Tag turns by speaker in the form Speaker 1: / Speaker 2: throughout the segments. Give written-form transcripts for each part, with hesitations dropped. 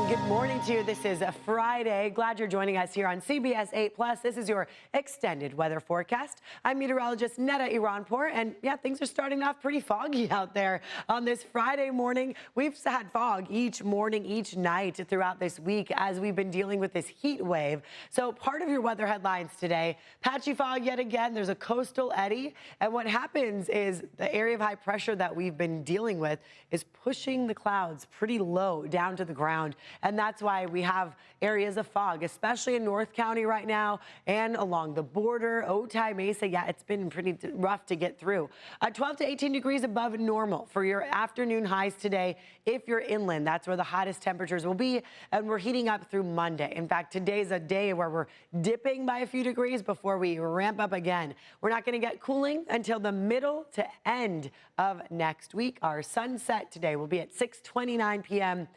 Speaker 1: Good morning to you. This is a Friday. Glad you're joining us here on CBS 8+. This is your extended weather forecast. I'm meteorologist Netta Iranpour, and yeah, things are starting off pretty foggy out there on this Friday morning. We've had fog each morning, each night throughout this week as we've been dealing with this heat wave. So part of your weather headlines today, patchy fog yet again. There's a coastal eddy, and what happens is the area of high pressure that we've been dealing with is pushing the clouds pretty low down to the ground. And that's why we have areas of fog, especially in North County right now and along the border, Otay Mesa. Yeah, it's been pretty rough to get through. 12 to 18 degrees above normal for your afternoon highs today. If you're inland, that's where the hottest temperatures will be. And we're heating up through Monday. In fact, today's a day where we're dipping by a few degrees before we ramp up again. We're not going to get cooling until the middle to end of next week. Our sunset today will be at 6:29 p.m.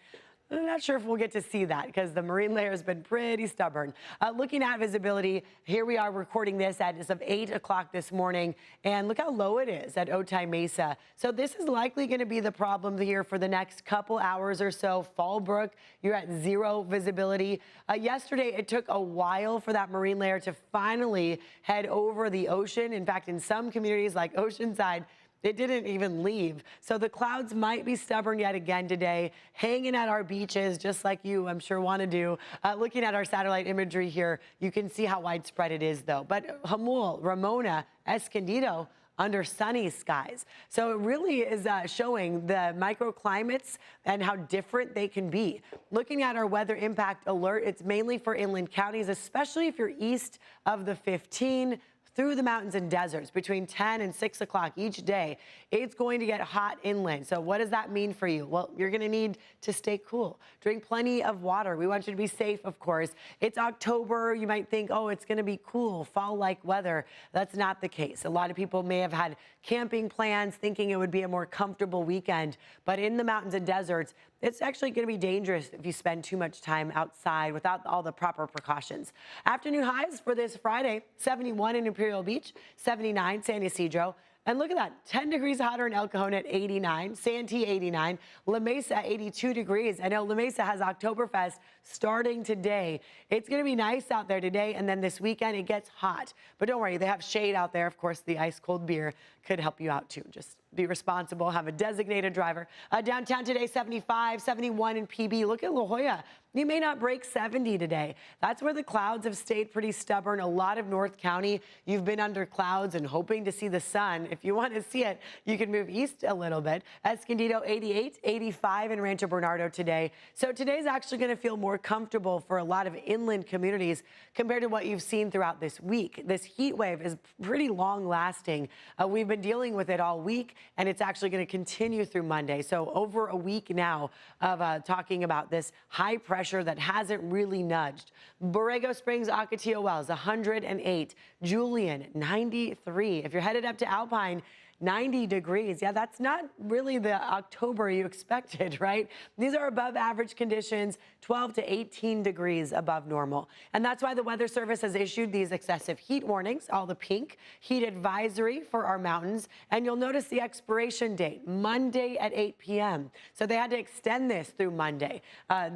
Speaker 1: I'm not sure if we'll get to see that because the marine layer has been pretty stubborn. Looking at visibility, here we are recording this as of 8 o'clock this morning, and look how low it is at Otay Mesa. So this is likely going to be the problem here for the next couple hours or so. Fallbrook, you're at 0 visibility. Yesterday, it took a while for that marine layer to finally head over the ocean. In fact, in some communities like Oceanside, it didn't even leave. So the clouds might be stubborn yet again today, hanging at our beaches, just like you, I'm sure, want to do. Looking at our satellite imagery here, you can see how widespread it is, though. But Jamul, Ramona, Escondido, under sunny skies. So it really is showing the microclimates and how different they can be. Looking at our weather impact alert, it's mainly for inland counties, especially if you're east of the 15, through the mountains and deserts between 10 and 6 o'clock each day. It's going to get hot inland. So what does that mean for you? Well, you're going to need to stay cool. Drink plenty of water. We want you to be safe, of course. It's October. You might think, oh, it's going to be cool, fall-like weather. That's not the case. A lot of people may have had camping plans thinking it would be a more comfortable weekend. But in the mountains and deserts, it's actually going to be dangerous if you spend too much time outside without all the proper precautions. Afternoon highs for this Friday, 71 in Imperial Beach, 79 San Ysidro. And look at that, 10 degrees hotter in El Cajon at 89, Santee 89, La Mesa 82 degrees. I know La Mesa has Oktoberfest starting today. It's going to be nice out there today, and then this weekend it gets hot. But don't worry, they have shade out there. Of course, the ice-cold beer could help you out too. Just be responsible, have a designated driver. Downtown today, 75, 71 in PB. Look at La Jolla. You may not break 70 today. That's where the clouds have stayed pretty stubborn. A lot of North County, you've been under clouds and hoping to see the sun. If you want to see it, you can move east a little bit. Escondido 88, 85 in Rancho Bernardo today. So today's actually going to feel more comfortable for a lot of inland communities compared to what you've seen throughout this week. This heat wave is pretty long lasting. We've been dealing with it all week, and it's actually going to continue through Monday. So over a week now of talking about this high pressure that hasn't really nudged. Borrego Springs, Ocotillo Wells, 108. Julian, 93. If you're headed up to Alpine, 90 degrees. Yeah, that's not really the October you expected, right? These are above average conditions, 12 to 18 degrees above normal. And that's why the Weather Service has issued these excessive heat warnings, all the pink, heat advisory for our mountains. And you'll notice the expiration date, Monday at 8 p.m. So they had to extend this through Monday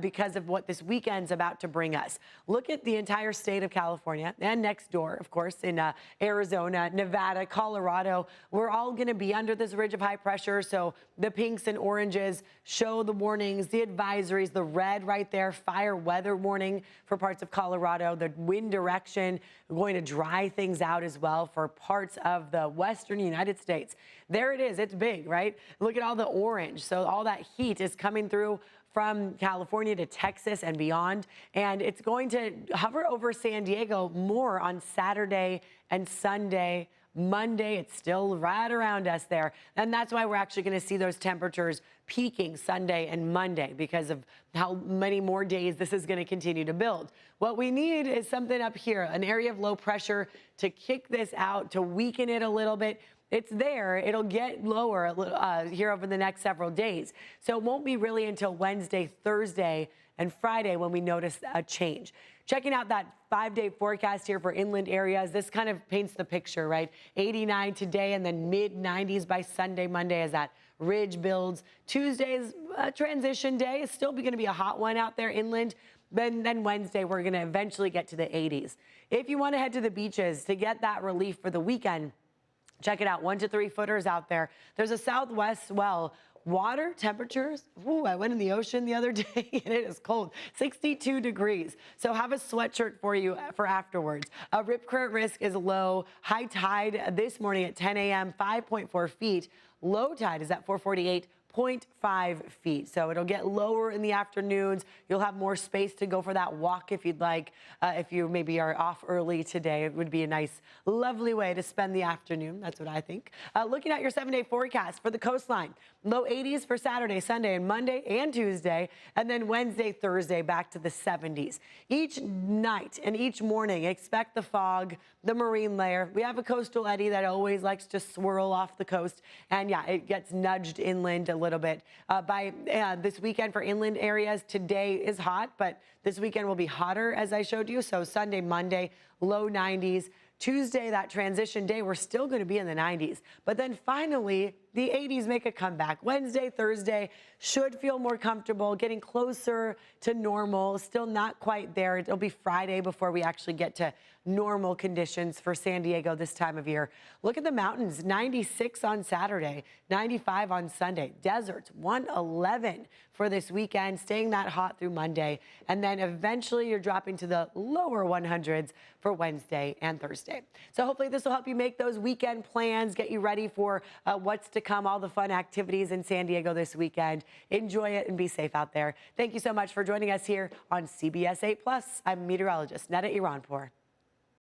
Speaker 1: because of what this weekend's about to bring us. Look at the entire state of California and next door, of course, in Arizona, Nevada, Colorado. We're all going to be under this ridge of high pressure. So the pinks and oranges show the warnings, the advisories, the red right there, fire weather warning for parts of Colorado, the wind direction going to dry things out as well for parts of the Western United States. There it is. It's big, right? Look at all the orange. So all that heat is coming through from California to Texas and beyond. And it's going to hover over San Diego more on Saturday and Sunday. Monday, it's still right around us there. And that's why we're actually going to see those temperatures peaking Sunday and Monday because of how many more days this is going to continue to build. What we need is something up here, an area of low pressure to kick this out, to weaken it a little bit. It's there. It'll get lower here over the next several days. So it won't be really until Wednesday, Thursday, and Friday when we notice a change. Checking out that 5-day forecast here for inland areas, this kind of paints the picture, right? 89 today and then mid-90s by Sunday, Monday as that ridge builds. Tuesday's transition day is still going to be a hot one out there inland. Then Wednesday, we're going to eventually get to the 80s. If you want to head to the beaches to get that relief for the weekend, check it out. 1 to 3 footers out there. There's a southwest swell. Water temperatures, ooh, I went in the ocean the other day and it is cold, 62 degrees. So have a sweatshirt for you for afterwards. Rip current risk is low. High tide this morning at 10 a.m., 5.4 feet. Low tide is at 448.5 feet. So it'll get lower in the afternoons. You'll have more space to go for that walk if you'd like. If you maybe are off early today, it would be a nice, lovely way to spend the afternoon. That's what I think. Looking at your 7-day forecast for the coastline, low 80s for Saturday, Sunday, and Monday and Tuesday, and then Wednesday, Thursday, back to the 70s. Each night and each morning, expect the fog, the marine layer. We have a coastal eddy that always likes to swirl off the coast, and yeah, it gets nudged inland a little bit. By this weekend for inland areas, today is hot, but this weekend will be hotter, as I showed you. So Sunday, Monday, low 90s. Tuesday, that transition day, we're still going to be in the 90s. But then finally, the 80s make a comeback. Wednesday, Thursday should feel more comfortable, getting closer to normal. Still not quite there. It'll be Friday before we actually get to normal conditions for San Diego this time of year. Look at the mountains, 96 on Saturday, 95 on Sunday. Deserts, 111 for this weekend, staying that hot through Monday. And then eventually you're dropping to the lower 100s for Wednesday and Thursday. So hopefully this will help you make those weekend plans, get you ready for what's to come, all the fun activities in San Diego this weekend. Enjoy it and be safe out there. Thank you so much for joining us here on CBS 8 Plus. I'm meteorologist Netta Iranpour.